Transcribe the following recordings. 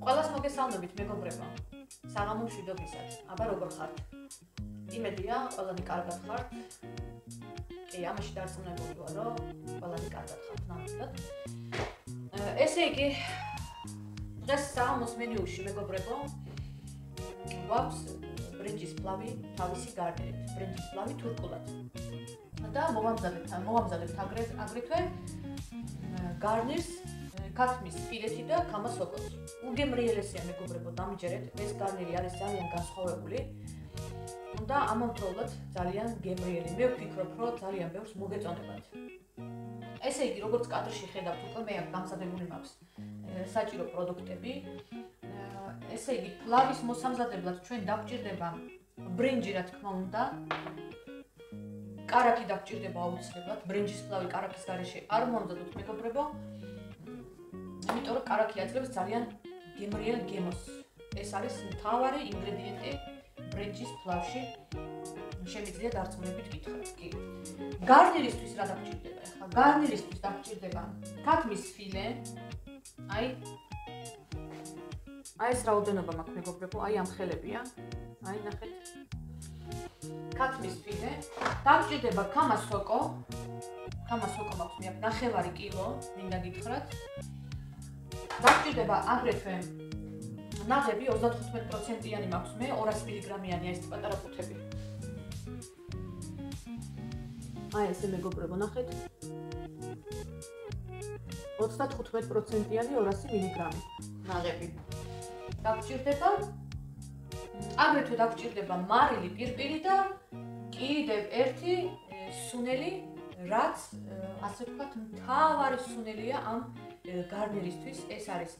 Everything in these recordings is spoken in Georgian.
ყველას მოგესალმებით მეგობრებო. საღამო მშვიდობისად. აბა როგორ ხართ? იმედია, ყველანი კარგად ხართ. კი, ამაში დარწმუნებული ვარ, რომ ყველანი კარგად ხართ ნამდვილად. ესე იგი, დღეს საღამოს მენიუში მეგობრებო, გვაქვს ბრინჯის ფლავი თავისი გარდნით, ბრინჯის ფლავი თურქულად. და მოვამზადებთ აგრეთვე გარნირს ქათმის ფილეთი და ქამას სოკოსი. უგემრიელესია მეგობრებო, დამიჯერეთ, ეს გარნირი არის ძალიან განსხვავებული და ამავდროულად ძალიან გემრიელი. მე ვფიქრობ, რომ ძალიან ბევრს მოგეწონებათ. ესე იგი, როგორც კადრში ხედავთ, უკვე მე აქ გამზადებული მაქვს საჭირო პროდუქტები. ესე იგი, ფლავის მოსამზადებლად ჩვენ დაგვჭირდება ბრინჯი, რა თქმა უნდა. კარაქი დაგვჭირდება აუცილებლად, ბრინჯის ფლავი კარაქის გარეშე არ მომზადოთ მეგობრებო. იმიტომ რომ კარაქი აძლევს ძალიან გემრიელ გემოს. ეს არის მთავარი ინგრედიენტი ბრინჯის ფლავში. შემიძლია დარწმუნებით გითხრათ. კი. გარნირისთვის რა დაგვჭირდება? ახლა გარნირისთვის დაგვჭირდება ქათმის ფილე. აი ეს რაოდენობა მაქვს მეგობრებო, აი ამ ხელებია. აი ნახეთ. ქათმის ფილე, დაგვჭირდება ქამას სოკო. ქამას სოკო მაქვს მე აქ 9 კილო, მინდა გითხრათ. დაგვჭირდება აგრეთვე ნაღები 35%-იანი მაქვს მე, 200 მგ-იანი ეს პატარა ყუთები. აი ესე მეგობრებო, ნახეთ. 35%-იანი 200 მგ ნაღები. დაგვჭირდება აგრეთვე დაგვჭირდება მარილი პირპილი და კიდევ ერთი სუნელი, რაც ასე ვთქვათ, მთავარი სუნელია ამ გარნირისთვის. ეს არის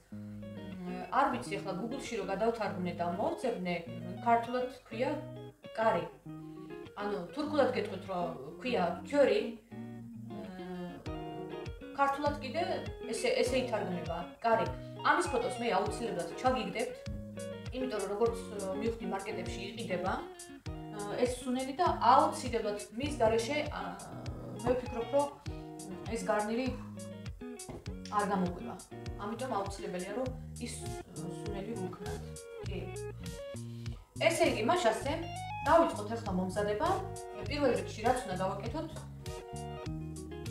არ ვიცი ახლა Google-ში რო გადავთარგმნე და მოვწერნე, ქართულად ქვია კარი. ანუ თურქულად გეტყვით რომ ქვია ქიორი. ქართულად კიდე ესე ითარგმნება კარი. ამის ფოტოს მე აუცილებლად ჩაგიგდებთ. იმიტომ რომ როგორც მივხვდი მარკეტებში იყიდება ეს სუნელი და აუცილებლად მის გარეშე მე ვფიქრობ რომ ეს გარნირი არ გამოგვივა. ამიტომ აუცილებელია რომ ის სუნელი ვუქნათ. კი. ესე იგი, მას ასე დავიწყოთ ახლა მომზადება. პირველ რიგში რაც უნდა გავაკეთოთ?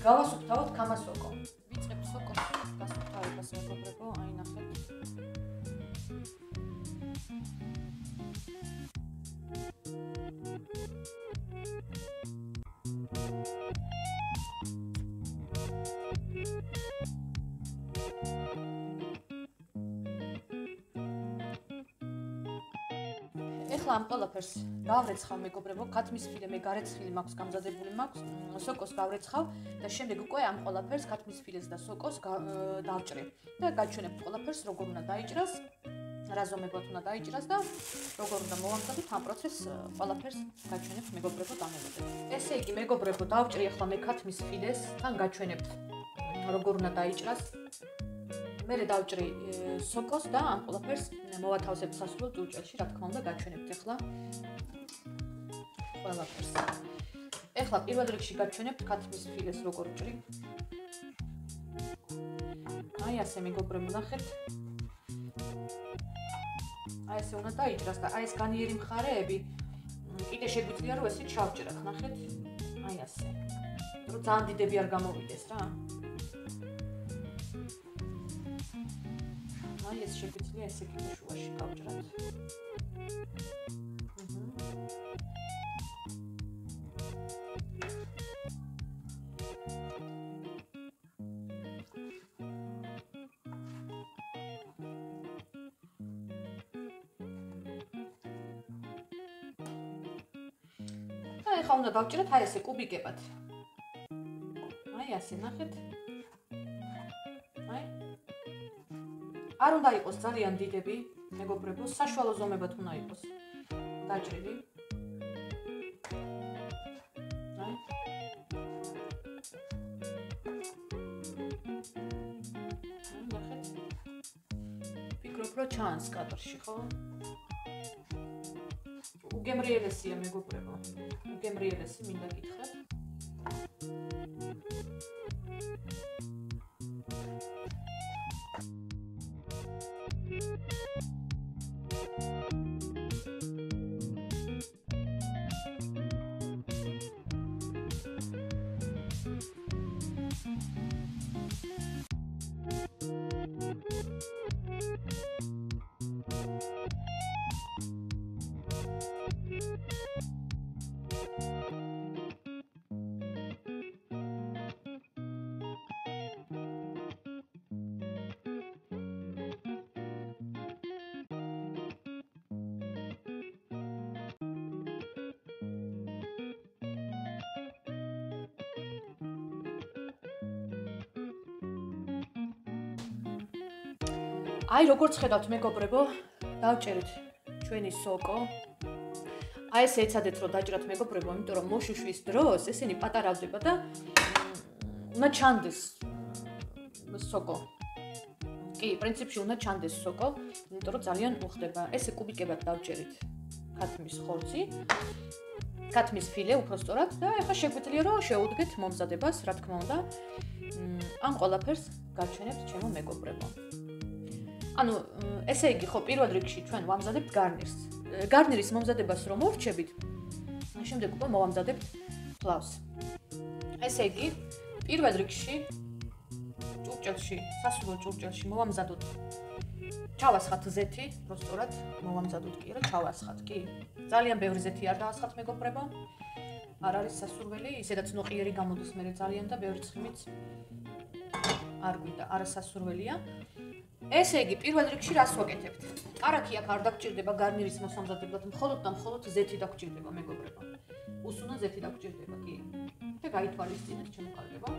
გავასუფთავოთ ქამას სოკო. ვიწყებთ სოკოს გასუფთავებას მეგობრებო, აი ნახეთ. ეხლა ამ ყველაფერს გავრეცხავ მეგობრებო, ქათმის ფილე მე გარეცხილი მაქვს, გამზადებული მაქვს, სოკოს გავრეცხავ და შემდეგ უკვე ამ ყველაფერს ქათმის ფილეს და სოკოს დავჭრებ და გაჩვენებთ ყველაფერს როგორ უნდა დაიჭრას, რა ზომებად უნდა დაიჭრას და როგორ უნდა მოვამზადოთ ამ პროცესს ყველაფერს გაჩვენებთ მეგობრებო დამოვიწყოთ. ესე იგი მეგობრებო, დავჭრი ახლა მე ქათმის ფილეს, თან გაჩვენებთ როგორ უნდა დაიჭრას. მერე დავჭრი სოკოს და ამ ყველაფერს მოვათავსებ სასურველ ჭურჭელში, რა თქმა უნდა, გაჩვენებთ ახლა ყველაფერს. ეხლა პირველ რიგში გაჩვენებთ ქათმის ფილეს როგორ ვჭრი. აი ასე მეგობრებო, ნახეთ. აი ესე უნდა დაიჭრას და აი ეს განიერი მხარეები კიდე შეგვიძლია რომ ესე ჩავჭრათ, ნახეთ. აი ასე. რომ ძალიან დიდები არ გამოვიდეს რა. აი ეს შეგვიძლია ესე კიდე შუაში გავჭრათ. აი ხა უნდა დავჭრათ აი ესე კუბიკებად. აი ასე ნახეთ. აი არ უნდა იყოს ძალიან დიდები, მეგობრებო, საშუალო ზომებად უნდა იყოს დაჭრილი. აი. ნახეთ. ფიქრობ, რომ ჩანს კადრში, ხო? უგემრიელესია მეგობრებო. უგემრიელესი მინდა გითხრათ. აი როგორც ხედავთ მეგობრებო, დავჭერით ჩვენი სოკო. აი ეს ეცადეთ რომ დაჭრათ მეგობრებო, იმიტომ რომ მოშუშვის დროს ესენი პატარავდება და უნდა ჩანდეს სოკო. კი, პრინციპში უნდა ჩანდეს სოკო, იმიტომ რომ ძალიან უხდება. ესე კუბიკებად დავჭერით ქათმის ხორცი, ქათმის ფილე უпростоრად და ეხლა შეგვიძლია რომ შეუდგეთ მომზადებას, რა თქმა უნდა. ამ ყველაფერს გაჩვენებთ ჩემო მეგობრებო. ანუ ესე იგი ხო პირველ რიგში ჩვენ ვამზადებთ გარნირს. გარნირის მომზადებას რომ მოვრჩებით, შემდეგ უკვე მოვამზადებთ ფლავს. ესე იგი პირველ რიგში ჭურჭელში, სასურველ ჭურჭელში მოვამზადოთ ჩავასხათ ზეთი, პროსტორად მოვამზადოთ კი რა ჩავასხათ, კი. ძალიან ბევრი ზეთი არ დავასხათ მეგობრებო. არ არის სასურველი, ისედაც ნოყიერი გამოდის მე ძალიან და ბევრი ცხიმიც არ გვინდა, არასასურველია. ესე იგი, პირველ რიგში რას ვაკეთებთ? კარაქი აქ არ დაგჭირდება გარნირის მოსამზადებლად, მხოლოდ და მხოლოდ ზეთი დაგჭირდება მეგობრებო. უსუნო ზეთი დაგჭირდება, კი. და გაითვალისწინეთ ჩემო კარგებო.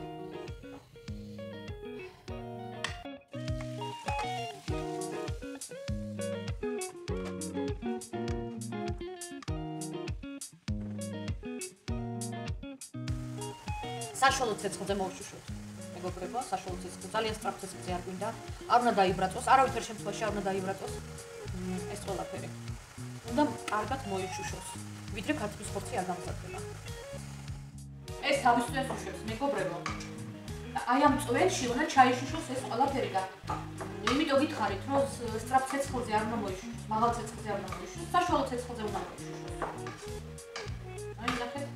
საშუალო ცეცხლზე მოვშუშოთ. მეგობრებო, საშუალო ცეცხლზე, ძალიან სწრაფ ცეცხლზე არ გვინდა. არ უნდა დაიბრაწოს, არავითარ შემთხვევაში არ უნდა დაიბრაწოს ეს ყველაფერი. უნდა კარგად მოიშუშოს, ვიდრე ქათმის ხორცი არ გამზადდება. ეს თავისთავად უშუშებს, მეგობრებო. აი ამ წვენში უნდა ჩაიშუშოს ეს ყველაფერი და იმიტომ გითხარით, რომ სწრაფ ცეცხლზე არ უნდა მოიშუშოს, მაღალ ცეცხლზე არ უნდა მოიშუშოს, საშუალო ცეცხლზე უნდა მოიშუშოს. აი ნახეთ,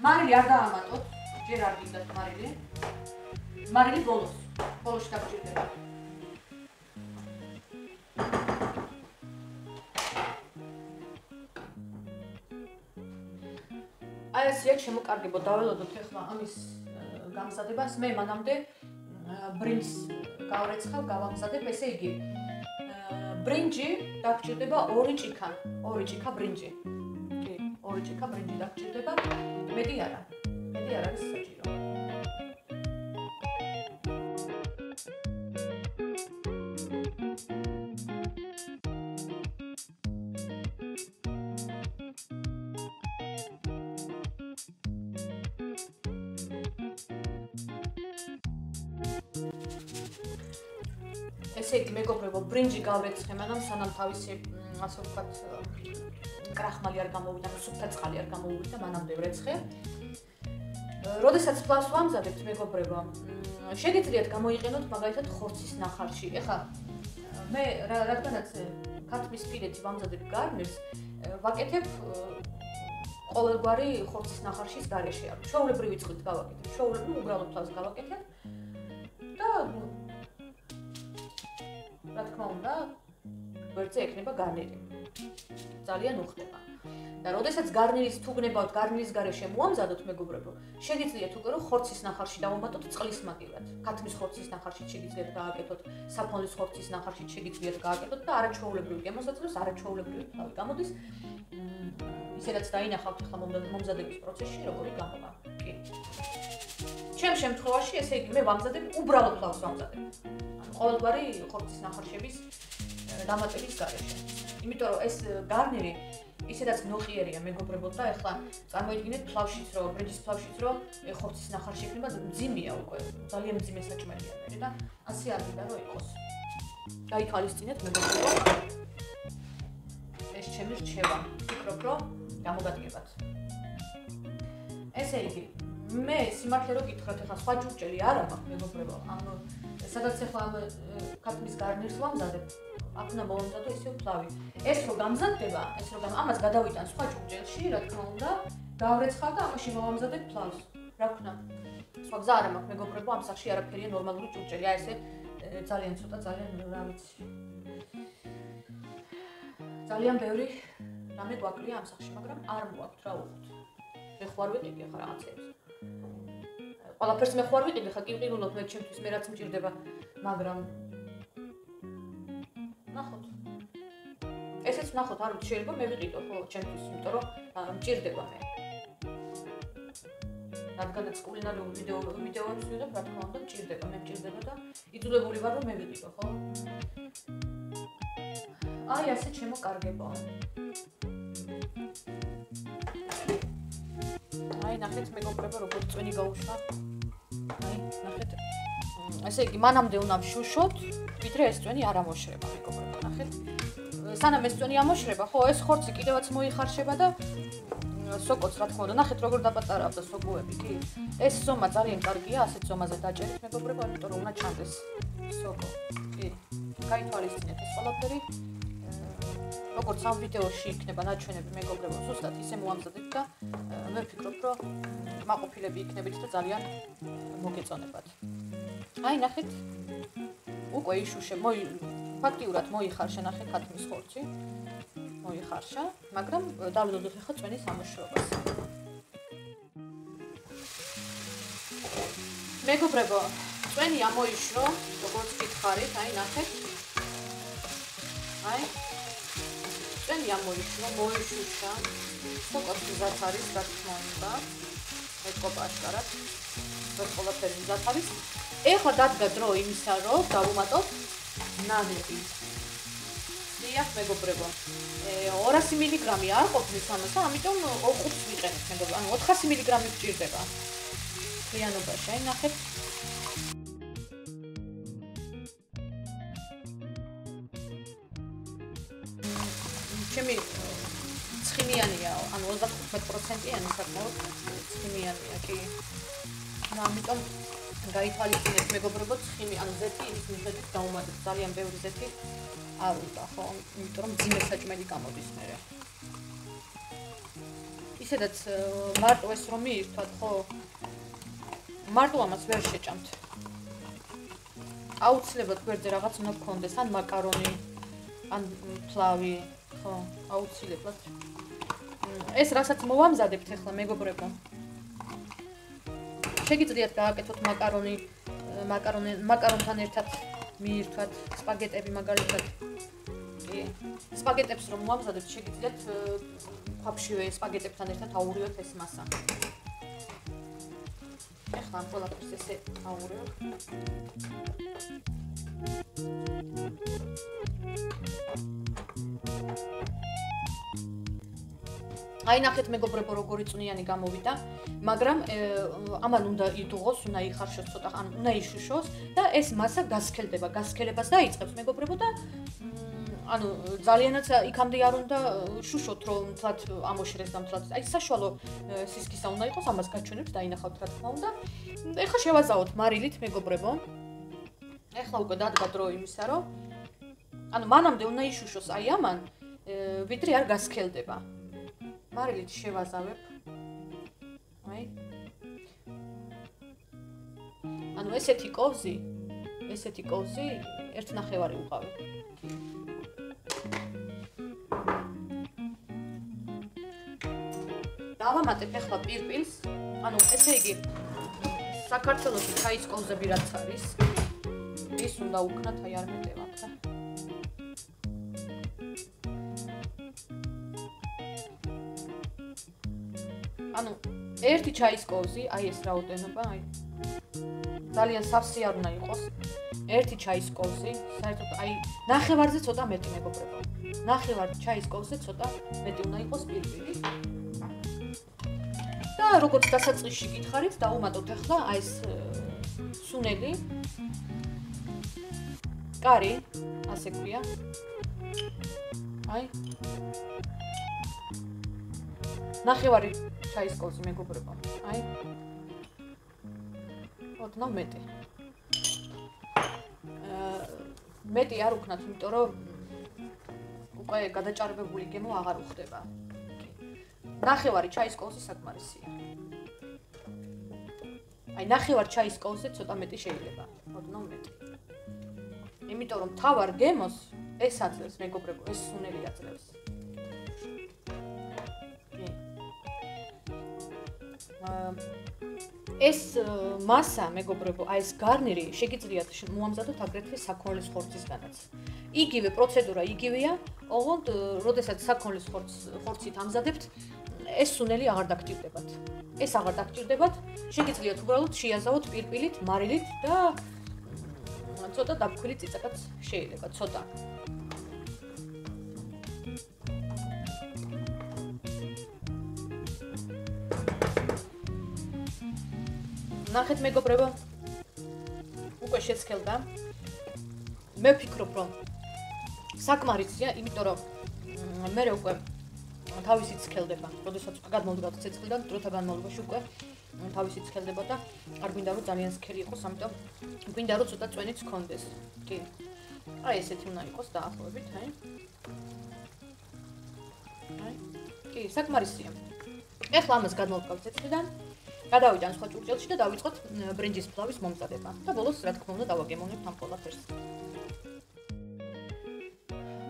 მარილი არ დაამატოთ, ჯერ არ გინდათ მარილი. მარილი ბოლოში დაგჭირდება. აი ესეა ჩემო კარგებო, დაველოდოთ ახლა ამის გამზადებას. მე მანამდე ბრინჯს გავრეცხავ, გავამზადებ, ესე იგი ბრინჯი დაგჭირდება 2 ჭიქა, 2 ჭიქა ბრინჯი. კი, 2 ჭიქა ბრინჯი დაგჭირდება. მეტი არა. მეტი არ არის საჭირო. ესე იგი მეგობრებო, ბრინჯი გავრეცხე, მაგრამ სანამ თავისი ასე ვთქვათ კრახმალი არ გამოვიდა, სუფთა წყალი არ გამოვიდა, მანამდე ვრეცხე. როდესაც ფლავს ვამზადებთ მეგობრებო, შეგიძლიათ გამოიყენოთ მაგალითად ხორცის ნახარში. ეხლა მე რადგანაც ქათმის ფილეთი ვამზადებ გარნირს, ვაკეთებ ყოველგვარი ხორცის ნახარშის გარეშე. ჩვეულებრივი წყლით გავაკეთებ, ჩვეულებრივ უბრალოდ ფლავს გავაკეთებ და რა თქმა უნდა, გვერდზე ექნება გარნირი. ძალიან უხდება. და როდესაც გარნირის თუ გნებავთ გარნირის გარეშე მოამზადოთ მეგობრებო, შეგიძლიათ უკვე რომ ხორცის ნახარში დავამატოთ წყლის მაგივრად. ქათმის ხორცის ნახარში შეგიძლიათ გააკეთოთ, საფონის ხორცის ნახარში შეგიძლიათ გააკეთოთ და არაჩვეულებრივი გემოსაცროს, არაჩვეულებრივი ფლავი გამოდის. ისედაც დაინახავთ ახლა მომზადების პროცესში როგორი გამოვა. კი. ჩემ შემთხვევაში ესე იგი მე ვამზადებ უბრალოდ ფლავს ვამზადებ. ყოველგვარი ხორცის ნახარშების დამატების გარეშე. იმიტომ რომ ეს გარნირი ისედაც ნოყიერია მეგობრებო და ეხლა წარმოიდგინეთ ფლავშიც რომ ბრინჯის ფლავშიც რომ ხორცის ნახარში იქნება მძიმეა უკვე ძალიან მძიმე საჭმელია მე და ასე არ გინდა რომ იყოს. გაითვალისწინეთ მეგობრებო. ეს ჩემი რჩევა. ვფიქრობ რომ გამოგადგებათ. ესე იგი მე სიმართლე რომ გითხრათ ახლა სხვა ჭურჭელი არ აქვს მეგობრებო. სადაც ახლა ქათმის გარნირს ვამზადებ, აქ უნდა მოვამზადო ისევ ფლავი. ეს რო გამზადდება, ამას გადავიტან სხვა ჭურჭელში, რა თქმა უნდა, გავრეცხავ და ამაში მოვამზადებ ფლავს. რა ვქნა? სხვა გზა არ მაქვს მეგობრებო, ამ სახში არაფერია ნორმალური ჭურჭელი. აი ესე ძალიან ცოტა, ძალიან რა ვიცი. ძალიან ბევრი რამე გვაკლია ამ სახში, მაგრამ არ მოაქვს რა უხოთ. მე ხوار ვიყიდი ახლა რაღაცებს. ყველაფერს მე ხوار ვიყიდი, ხა კივყირულობ მე ჩემთვის მე რაც მჭირდება, მაგრამ ნახოთ. ესეც ნახოთ, არ ვიცი, შეიძლება მე ვიყიდო ხო ჩემთვის, იმიტომ რომ მჭირდება მე. რადგანაც კულინარიულ ვიდეოებს ვიღებ, რა თქმა უნდა, მჭირდება, მე მჭირდება და იძულებული ვარ რომ მე ვიყიდო, ხო? აი ასე შემოკარგებო. აი ნახეთ მეგობრებო როგორ წვენი გაუშვა. აი ნახეთ. ესე იგი მანამდე უნდა ვშუშოთ, ვიდრე ეს წვენი არ ამოშრება მეგობრებო. ნახეთ. სანამ ეს წვენი ამოშრება, ხო ეს ხორცი კიდევაც მოიხარშება და სოკოც რა თქმა უნდა, ნახეთ როგორ დაპატარავდა სოკოები, კი. ეს ზომა ძალიან კარგია, ასეთ ზომაზე დაჭერით მეგობრებო, იმიტომ რომ უნდა ჩანდეს სოკო. კი. გაითვალისწინეთ ეს ყველაფერი. როგორც ამ ვიდეოში იქნება ნაჩვენები მეგობრებო, ზუსტად ისე მოამზადეთ და მე ვფიქრობ, რომ მაყოფილები იქნებით და ძალიან მოგეწონებათ. აი ნახეთ. უკვე იშუშე, ფაქტიურად მოიხარშა ნახეთ ქათმის ხორცი. მოიხარშა, მაგრამ დავდოდოთ ახლა წვენის ამოშრობას. მეგობრებო, წვენი ამოიშრო, როგორც გითხარით, აი ნახეთ. აი წვენი ამოიშრო, მოიშუშა. სოკოს მზად არის, რა თქმა უნდა. ეკოპა აშკარად. ეს ყველაფერი მზად არის. ეხლა დადგა დრო იმისა, რომ დავუმატოთ ნანები. დიახ, მეგობრებო. 200 მგ არ ყოფნის ამასა, ამიტომ 5-ს ვიყენებ, მეგობრებო. ანუ 400 მგ გვჭირდება. ფლიანობაში, აი ნახეთ. ჩემი ცხიმიანია, ანუ 35%-იანი საკმაოდ ცხიმიანია, კი. ამიტომ გაითვალისწინეთ მეგობრებო, ცხიმი, ანუ ზეთი ის მიხედვით დაუმატეთ, ძალიან ბევრი ზეთი არ უნდა, ხო? იმიტომ რომ მძიმე საჭმელი გამოდის მერე. ისედაც მარტო ეს რომ მიირთვათ, ხო? მარტო ამას ვერ შეჭამთ. აუცილებლად გვერდზე რაღაც უნდა გქონდეს, ან მაკარონი, ან ფლავი, ხო, აუცილებლად. ეს რასაც მოვამზადებთ ახლა მეგობრებო. შეგიძლიათ გააკეთოთ მაკარონთან ერთად მიირთვათ სპაგეტები მაგალითად. კი. სპაგეტებს რომ მოვამზადებთ, შეგიძლიათ ქვაფშივე სპაგეტებთან ერთად აურიოთ ეს მასა. ახლა ამ ყველაფერს ესე აურიოთ. აი ნახეთ მეგობრებო როგორი წვნიანი გამოვიდა, მაგრამ ამან უნდა იდუღოს, უნდა იხარშოს ცოტა, ან უნდა იშუშოს და ეს მასა გასქელდება, გასქელებას დაიწყებს მეგობრებო და ანუ ძალიანაც იქამდე არ უნდა შუშოთ, რომ თლად ამოშრეს და თლად. აი საშუალო სისქისა უნდა იყოს, ამას გაჩვენებთ, დაინახავთ რა თქმა უნდა. ეხლა შევაზავოთ მარილით მეგობრებო. ეხლა უკვე დადგა დრო იმისა, რომ ანუ მანამდე უნდა იშუშოს აი ამან, ვიდრე არ გასქელდება. მარილით შევაზავებ. აი. ანუ ესეთი კოვზი 1.5 უყავი. დავამატებ ახლა პირპილს. ანუ ესე იგი საქართველოში ჩაის კოვზები რაც არის, ის უნდა უკნათ, აი არ მეტევად და ანუ ერთი ჩაის კოვზი, აი ეს რაოდენობა, აი ძალიან სავსე არ უნდა იყოს. ერთი ჩაის კოვზი, საერთოდ აი ნახევარზე ცოტა მეტი მეგობრებო. ნახევარ ჩაის კოვზე ცოტა მეტი უნდა იყოს პირპილი. და როგორც დასაწყისში გითხარით, დავუმატოთ ახლა აი ეს სუნელი. კარი, ასე ქვია. აი ნახევარი ჩაის კოვზი მეგობრებო. აი ოდნავ მეტი. მეტი არ უქნათ, იმიტომ რომ უკვე გადაჭარბებული გემო აღარ უხდება. ნახევარი ჩაის კოვზი საკმარისია. აი ნახევარ ჩაის კოვზე ცოტა მეტი შეიძლება, ოდნავ მეტი. იმიტომ რომ თავარ გემოს ეს აძლევს მეგობრებო, ეს სუნელი აძლევს. ეს მასა მეგობრებო, აი ეს გარნირი შეგიძლიათ მოამზადოთ აგრეთვე საქონლის ხორცისგანაც. იგივე პროცედურა იგივეა, ოღონდ როდესაც საქონლის ხორცით ამზადებთ, ეს სუნელი აღარ დაგჭირდებათ. ეს აღარ დაგჭირდებათ, შეგიძლიათ უბრალოდ შეაზავოთ პირპილით, მარილით და ცოტა დაბქვილი წიწაკაც შეიძლება, ცოტა. ნახეთ მეგობრებო, უკვე შეცქელდა. მე ვფიქრობ, რომ საკმარისია, იმიტომ რომ მე უკვე თავისი ცქელდება, როდესაც გადმოვდგავთ ცეცხლიდან, დროთა განმავლობაში უკვე თავისი ცქელდება და არ გვინდა რომ ძალიან სქელი იყოს, ამიტომ გვინდა რომ ცოტა წვენიც გქონდეს. კი. აი ესეთი უნდა იყოს დაახლოებით, აი. კი, საკმარისია. ეხლა ამას გადმოვდგავთ ცეცხლიდან, გადავიდან სხვა ჭურჭელში და დავიწყოთ ბრინჯის ფლავის მომზადება. და ბოლოს რა თქმა უნდა დავაგემოვნებთ ამ ყველაფერს.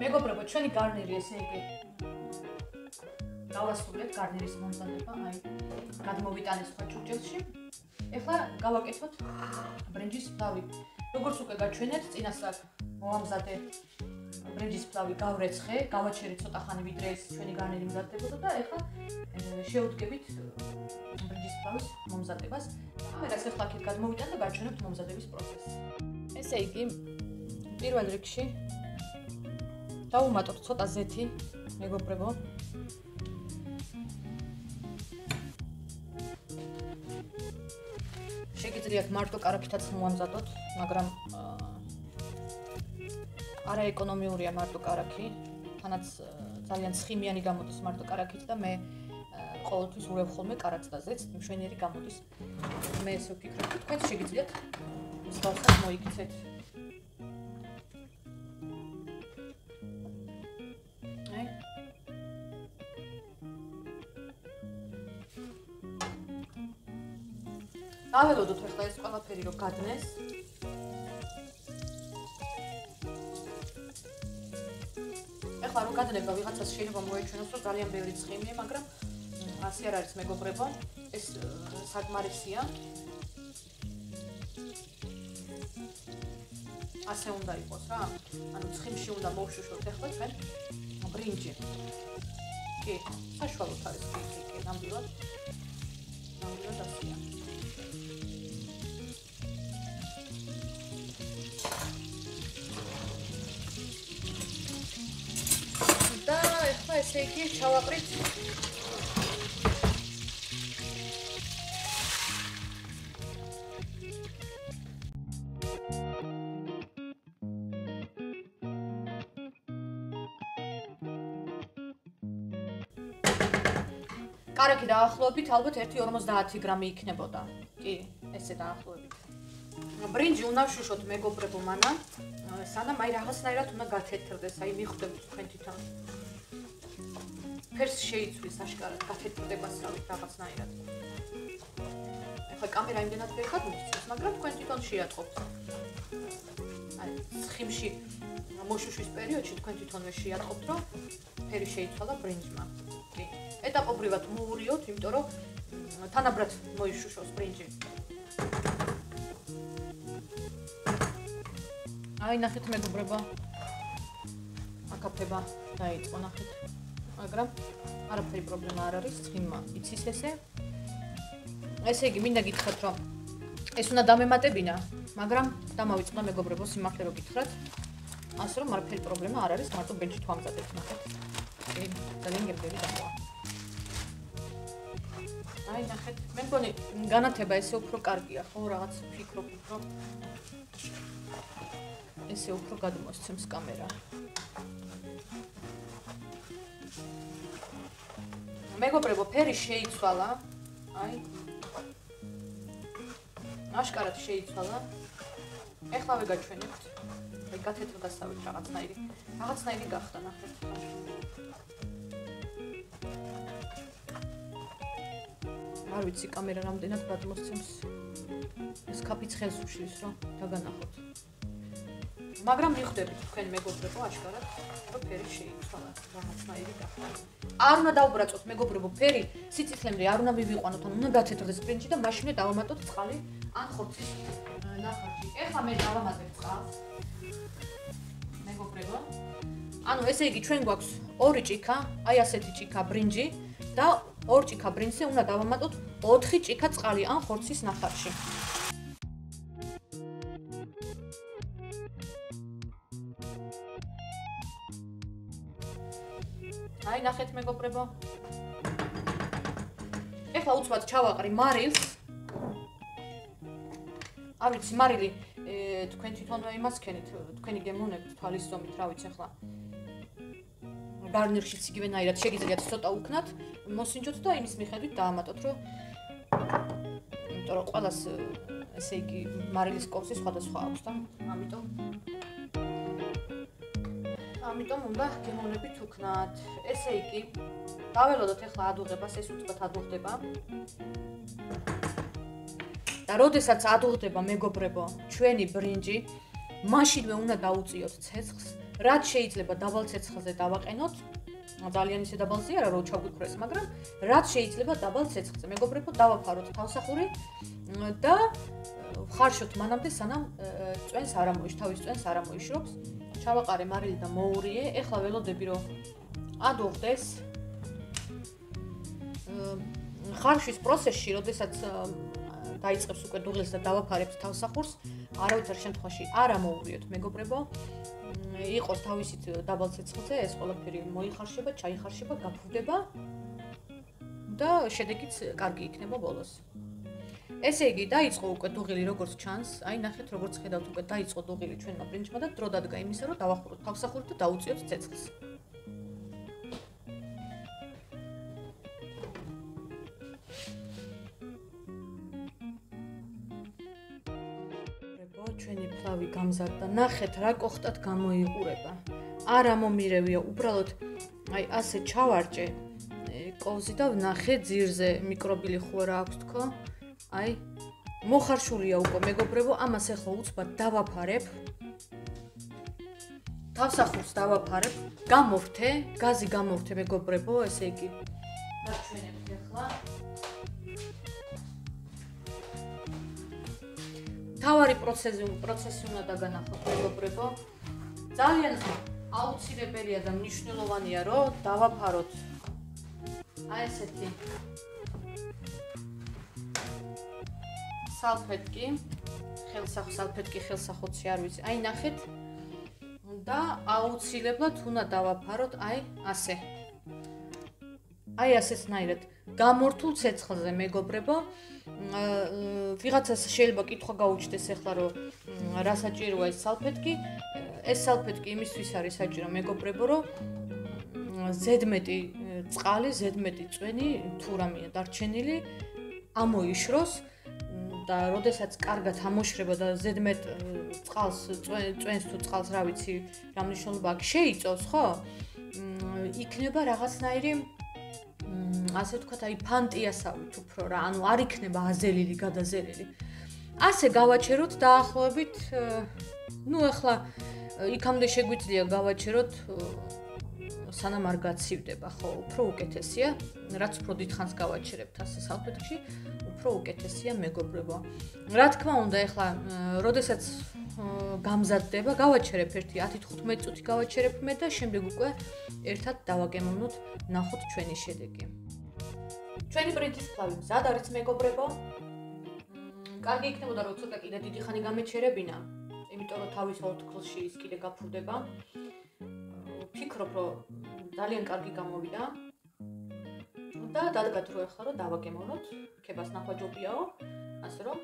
მეგობრებო, ჩვენი გარნირი ესე იგი დავასრულეთ გარნირის მომზადება, აი, გადმოვიტანეთ სხვა ჭურჭელში. ეხლა გავაკეთოთ ბრინჯის ფლავი. როგორც უკვე გაჩვენეთ, წინასწარ მოვამზადე ბრინჯის ფლავი, გავრეცხე, გავაჩერე ცოტა ხანი ვიდრე ეს ჩვენი გარნირი მზადდებოდა და ეხლა შევდგებით ბრინჯის ფლავის მომზადებას. ამერას ეხლა აქეთ გადმოვიტან და გაჩვენებთ მომზადების პროცესს. ესე იგი, პირველ რიგში დავუმატოთ ცოტა ზეთი, მეგობრებო. შეგიძლიათ მარტო კარაქითაც მოვამზადოთ, მაგრამ არაეკონომიურია მარტო კარაქი, თანაც ძალიან ცხიმიანი გამოდის მარტო კარაქით და მე ყოველთვის ურევ ხოლმე კარაქს და ზეთს, მშვენიერი გამოდის. მე ესე ვფიქრობ, თქვენ შეგიძლიათ მსგავსად მოიქცეთ. დაველოდოთ ახლა ეს ყველაფერი რომ გადნეს. ახლა რომ გადნება ვიღაცას შეიძლება მოეჩვენოს რომ ძალიან ბევრი ცხიმია, მაგრამ ასე არ არის მეგობრებო, ეს საკმარისია. ასე უნდა იყოს რა. ანუ ცხიმში უნდა მოვშუშოთ ახლა ჩვენ ბრინჯი. კი, საშუალოდ არის კი, ნამდვილად. ნამდვილად ასეა. და ეხლა ესე იგი ჩავაყრით კარაქი დაახლოებით ალბათ 1.50 გრამი იქნებოდა. კი, ესე დაახლოებით. ბრინჯი უნდა ვშუშოთ მეგობრებო მანამ, სანამ აი რაღაცნაირად უნდა გათეთრდეს, აი მიხვდებით თქვენ თვითონ. ფერს შეიცვლის აშკარად გათეთრებას რაღაცნაირად. ახლა კამერა იმდენად ფერხად მოსწევს, მაგრამ თქვენ თვითონ შეატყობთ. აი ცხიმში მოშუშვის პერიოდში თქვენ თვითონვე შეატყობთ, რომ ფერი შეიცვალა ბრინჯმა. კი. ეტაპობრივად მოურიოთ, იმიტომ რომ თანაბრად მოიშუშოს ბრინჯი. აი ნახეთ მეგობრებო. აკაფება დაიწყო ნახეთ. მაგრამ არაფერი პრობლემა არ არის, ცხიმმა იცის ესე. ესე იგი, მინდა გითხრათ, რომ ეს უნდა დამემატებინა, მაგრამ დამავიწყდა მეგობრებო სიმართლე რო გითხრათ. ასე რომ არაფერი პრობლემა არ არის, მარტო ბრინჯით ვამზადებთ ნახეთ. კი, ძალიან გემრიელი გამოვა. აი ნახეთ, მე მგონი განათება ესე უფრო კარგია, ხო, რაღაც ვფიქრობ უფრო. ესე უფრო გადმოსცემს კამერა. მეგობრებო, ფერი შეიცვალა. აი. აშკარად შეიცვალა. ეხლავე გაჩვენებთ. აი გათეთრდასავით რაღაცნაირი გახდა ნახეთ. არ ვიცი კამერა რამდენად გადმოსცემს. ეს კაფიც ხელს უშლის რომ დაგანახოთ. მაგრამ მიხვდებით თქვენ მეგობრებო აშკარად რომ ფერი შეიცვალა რაღაცნაირი გახდა. არ უნდა დაუბრაწოთ მეგობრებო ფერი სიცოცხლემდე არ უნდა მივიყვანოთ, ან უნდა გათეთრდეს ბრინჯი და მაშინვე დავამატოთ წყალი ან ხორცის ნახარში. ეხლა მე დავამატებ წყალს. მეგობრებო. ანუ ესე იგი ჩვენ გვაქვს 2 ჭიქა, აი ასეთი ჭიქა ბრინჯი და 2 ჭიქა ბრინჯზე უნდა დავამატოთ 4 ჭიქა წყალი ან ხორცის ნახარში. აი ნახეთ მეგობრებო. ეხლა უცბად ჩავაყრი მარილს. არ ვიცი, მარილი თქვენ თვითონვე იმას ქენით, თქვენი გემოვნებით თვალის ზომით, რა ვიცი ახლა. გარნირშიც იგივენაირად შეგიძლიათ ცოტა უქნათ, მოსინჯოთ და იმის მიხედვით დაამატოთ, რომ იმიტომ რომ ყველას ესე იგი მარილის კორსი სხვადასხვა აქვს და ამიტომ უნდა გემოვნებით უქნათ. ესე იგი დაველოდოთ ახლა ადუღებას, ეს უცბად ადუღდება. და როდესაც ადუღდება, მეგობრებო, ჩვენი ბრინჯი, მაშინვე უნდა დაუწიოთ ცეცხლს. რაც შეიძლება დაბალ ცეცხლზე დავაყენოთ. ძალიან ისე დაბალზე არა, რომ ჩაგვიქრეს, მაგრამ რაც შეიძლება დაბალ ცეცხლზე. მეგობრებო, დავაფაროთ თავსახური და ვხარშოთ მანამდე, სანამ წვენს არ ამოიშ, თავის წვენს არ ამოიშრობს. ჩავაყარე მარილი და მოურიე. ეხლა ველოდები, რომ ადუღდეს. ხარშვის პროცესში, როდესაც დაიწყებს უკვე დუღილს და დავაფარებთ თავსახურს, არავითარ შემთხვევაში არ ამოურიოთ, მეგობრებო. იყოს თავისით დაბალ ცეცხლზე, ეს ყველაფერი მოიხარშება, ჩაიხარშება, გაფრდება და შედეგიც კარგი იქნება ბოლოს. ესე იგი, დაიწყო უკვე დუღილი, როგორც ჩანს. აი, ნახეთ, როგორც ხედავთ, უკვე დაიწყო დუღილი ჩვენმა ბრინჯმა და დრო დადგა იმისა, რომ დავახუროთ თავსახური და დაუწიოთ ცეცხლს. ჩვენი ფლავი გამზადდა. ნახეთ, რა კოხტად გამოიყურება. არ ამომირევია, უბრალოდ აი ასე ჩავარჭე კოვზი და ვნახე ძირზე მიკრობილი ხო რა აქვს თქო. აი, მოხარშულია უკვე, მეგობრებო, ამას ახლა უცბად დავაფარებ. თავსახურს დავაფარებ, გამოვრთე, გაზი გამოვრთე, მეგობრებო, ესე იგი. დაჩვენებთ ახლა. თავარი პროცესი უნდა დაგანახოთ, მეგობრებო. ძალიან აუცილებელია და მნიშვნელოვანია, რომ დავაფაროთ აი ესეთი სალფეტკი, სალფეტკი ხელსახოცი არ ვიცი. აი ნახეთ და აუცილებლად უნდა დავაფაროთ აი ასე. აი ასეთნაირად გამორთულ ცეცხლზე, მეგობრებო. ვიღაცას შეიძლება კითხვა გაუჩნდეს ახლა, რომ რა საჭიროა ეს სალფეტკი. ეს სალფეტკი იმისთვის არის საჭირო, მეგობრებო, რომ ზედმეტი წყალი, ზედმეტი წვენი თუ რამეა დარჩენილი ამოიშროს და როდესაც კარგად ამოშრება და ზედმეტ წყალს, წვენს თუ წყალს, რა ვიცი, რა მნიშვნელობა აქვს, შეიწოს, ხო? იქნება რაღაცნაირი ასე ვთქვათ, აი ფანტიასავით უფრო რა, ანუ არ იქნება აზელილი, გადაზელილი. ასე გავაჩეროთ დაახლოებით, ნუ ახლა იქამდე შეგვიძლია გავაჩეროთ სანამ არ გაცივდება, ხო, უფრო უკეთესია, რაც უფრო დიდხანს გავაჩერებთ ასე სალფეტკში, უფრო უკეთესია, მეგობრებო. რა თქმა უნდა, ახლა როდესაც გამზადდება, გავაჩერებ ერთი 10-15 წუთი გავაჩერებ მე და შემდეგ უკვე ერთად დავაგემოვნოთ, ნახოთ ჩვენი შედეგი. ჩვენი ბრინჯის ფლავი მზად არის, მეგობრებო. კარგი იქნებოდა, რომ ცოტა კიდე დიდი ხანი გამეჩერებინა, იმიტომ რომ თავის ორთქლში ის კიდე გაფრდება. ვფიქრობ, რომ ძალიან კარგი გამოვიდა. და დადგათ რომ ახლა რომ დავაგემოვნოთ, ქებას ნახვა ჯობიაო, ასე რომ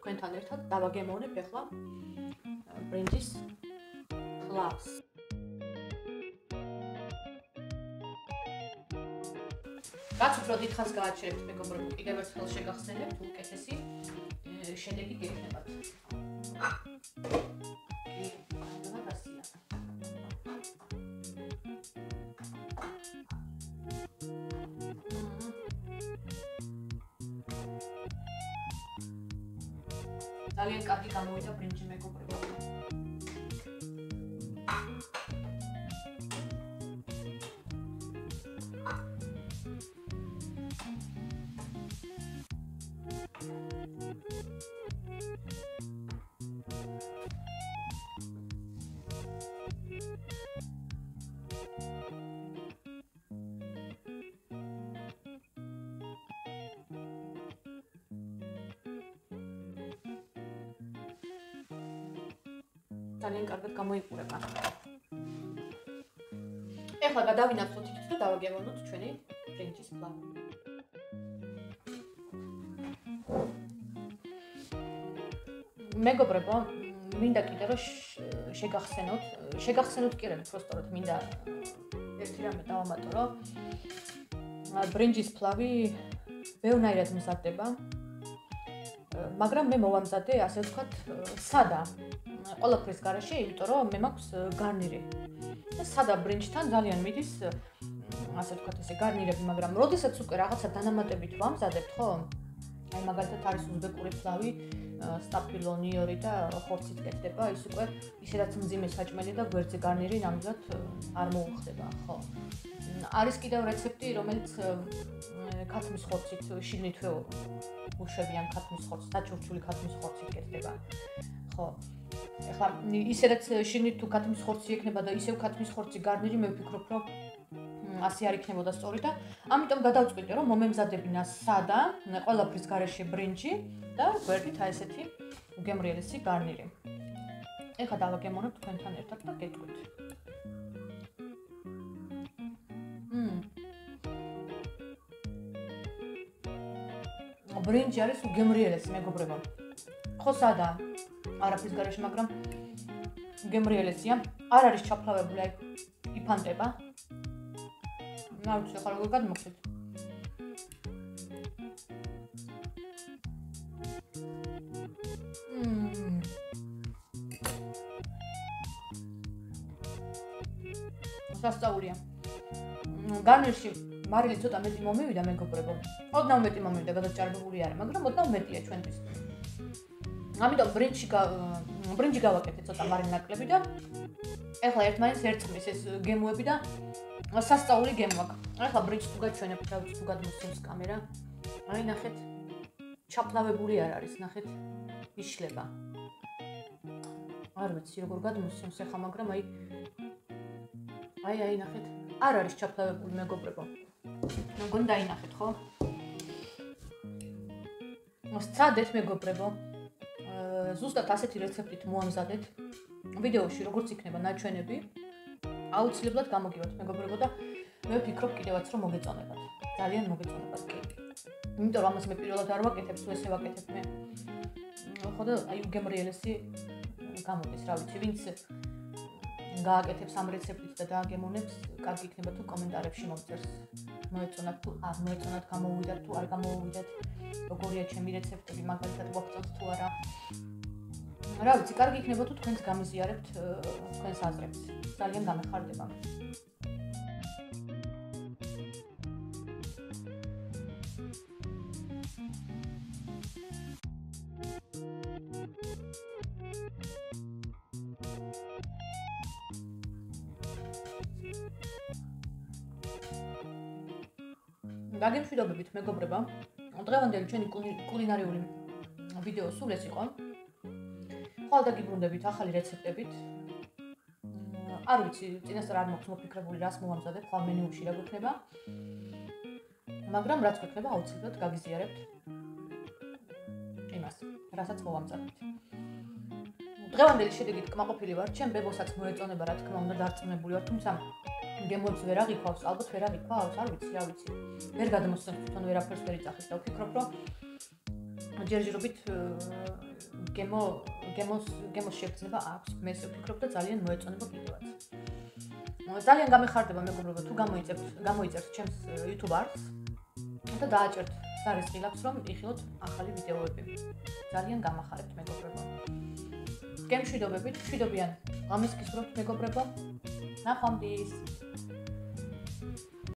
თქვენთან ერთად დავაგემოვნებ ახლა ბრინჯის ფლავს. რაც უფრო დიდხანს გააჩერებთ, მეგობრებო, კიდევ ერთხელ შეგახსენებთ, უკეთესი შედეგი გექნებათ. ძალიან კარგი გამოვიდა ბრინჯი, მეგობრებო. ძალიან კარგად გამოიყურება. ეხლა გადავინახოთ იქით და დავაგემოვნოთ ჩვენი ბრინჯის ფლავი. მეგობრებო, მინდა კიდე რომ შეგახსენოთ კი არა, უბრალოდ მინდა ერთი რამე დავამატო, რომ ბრინჯის ფლავი ბევრნაირად მზადდება, მაგრამ მე მოვამზადე, ასე ვთქვათ, სადა ყველაფრის გარეშე, იმიტომ რომ მე მაქვს გარნირი. და სადა ბრინჯთან ძალიან მიდის, ასე ვთქვათ, ესე გარნირები, მაგრამ როდესაც უკვე რაღაცა დანამატებით ვამზადებთ, ხო? აი მაგალითად არის უზბეკური ფლავი, სტაფილონიორი და ხორცით კეთდება, ის უკვე ისედაც მძიმე საჭმელი და გვერდზე გარნირი ნამდვილად არ მოუხდება, ხო? არის კიდევ რეცეპტი, რომელიც ქათმის ხორცით შიგნით უშვებიან ქათმის ხორცს, დაჩურჩული ქათმის ხორცით კეთდება, ხო? ეხლა ისედაც შიგნით თუ ქათმის ხორცი ექნება და ისევ ქათმის ხორცი გარნირი, მე ვფიქრობ, რომ ასე არ იქნებოდა სწორი და ამიტომ გადავწყვიტე, რომ მომემზადებინა სადა, ყველაფრის გარეშე ბრინჯი და გვერდით აი ესეთი უგემრიელესი გარნირი. ეხლა დავაგემოვნებ თქვენთან ერთად და გეტყვით. ბრინჯი არის უგემრიელესი, მეგობრებო. ხო სადა, არაფრის გარეშე, მაგრამ უგემრიელესია. არ არის ჩაფლავებული, აი იფანტება. არ ვიცი, ახლა როგორ გადმოგცეთ. სასწაულია. გარნირში მარილი ცოტა მეტი მომივიდა, მეგობრებო. ოდნავ მეტი მომივიდა, გადაჭარბებული არა, მაგრამ ოდნავ მეტია ჩვენთვის. ამიტომ ბრინჯი გავაკეთე ცოტა მარილი ნაკლები და ეხლა ერთმანეთს ერწყმის ეს გემოები და სასწაული გემო აქვს. ეხლა ბრინჯს თუ გაჩვენებთ, რა ვიცი, თუ გადმოსცემს კამერა. აი ნახეთ, ჩაფლავებული არ არის, ნახეთ, იშლება. არ ვიცი როგორ გადმოსცემს ეხლა, მაგრამ აი ნახეთ, არ არის ჩაფლავებული, მეგობრებო. მოგონი დაინახეთ, ხო? სცადეთ, მეგობრებო. ზუსტად ასეთი რეცეპტით მოამზადეთ. ვიდეოში როგორც იქნება ნაჩვენები, აუცილებლად გამოგივათ, მეგობრებო და მე ვფიქრობ კიდევაც რომ მოგეწონებათ. ძალიან მოგეწონებათ კი. იმიტომ რომ ამას მე პირველად არ ვაკეთებ, თუ ესე ვაკეთებ მე. ხო და აი უგემრიელესი გამოდის, რა ვიცი, ვინც გააკეთებს ამ რეცეპტით და დააგემოვნებს, კარგი იქნება თუ კომენტარებში მოგწერს. მოეწონათ თუ არ მოეწონათ, გამოუვიდათ თუ არ გამოუვიდათ, როგორია ჩემი რეცეპტები, მაგალითად გვაგწევთ თუ არა. რა ვიცი, კარგი იქნება თუ თქვენს გამიზიარებთ თქვენს აზრებს. ძალიან გამეხარდება. დაგემშვიდობებით, მეგობრებო. დღევანდელი ჩვენი კულინარიული ვიდეო სულ ეს იყო. ხვალ დაგიბრუნდებით ახალი რეცეპტებით. არ ვიცი, წინასწარ არ მაქვს მოფიქრებული, რას მოვამზადებ, ხვალ მენიუში რა გვექნება. მაგრამ რაც გვექნება, აუცილებლად გაგიზიარებთ იმას, რასაც მოვამზადებთ. დღევანდელი შედეგით კმაყოფილი ვარ, ჩემ ბებოსაც მოეწონება, რა თქმა უნდა, დარწმუნებული ვარ, თუმცა გემოებს ვერ აღიქვავს, ალბათ ვერ აღიქვავს, არ ვიცი, რა ვიცი. ვერ გადმოსცემს თვითონ ვერაფერს ვერ იწახის და ვფიქრობ, რომ ჯერჯერობით გემოს შეგრძნება აქვს. მე ესე ვფიქრობ და ძალიან მოეწონება კიდევაც. ძალიან გამეხარდება, მეგობრებო, თუ გამოიწერთ ჩემს YouTube არხს და დააჭერთ ზარის ღილაკს, რომ იხილოთ ახალი ვიდეოები. ძალიან გამახარებთ, მეგობრებო. გემშვიდობებით, მშვიდობიან ღამეს გისურვებთ, მეგობრებო. ნახვამდის.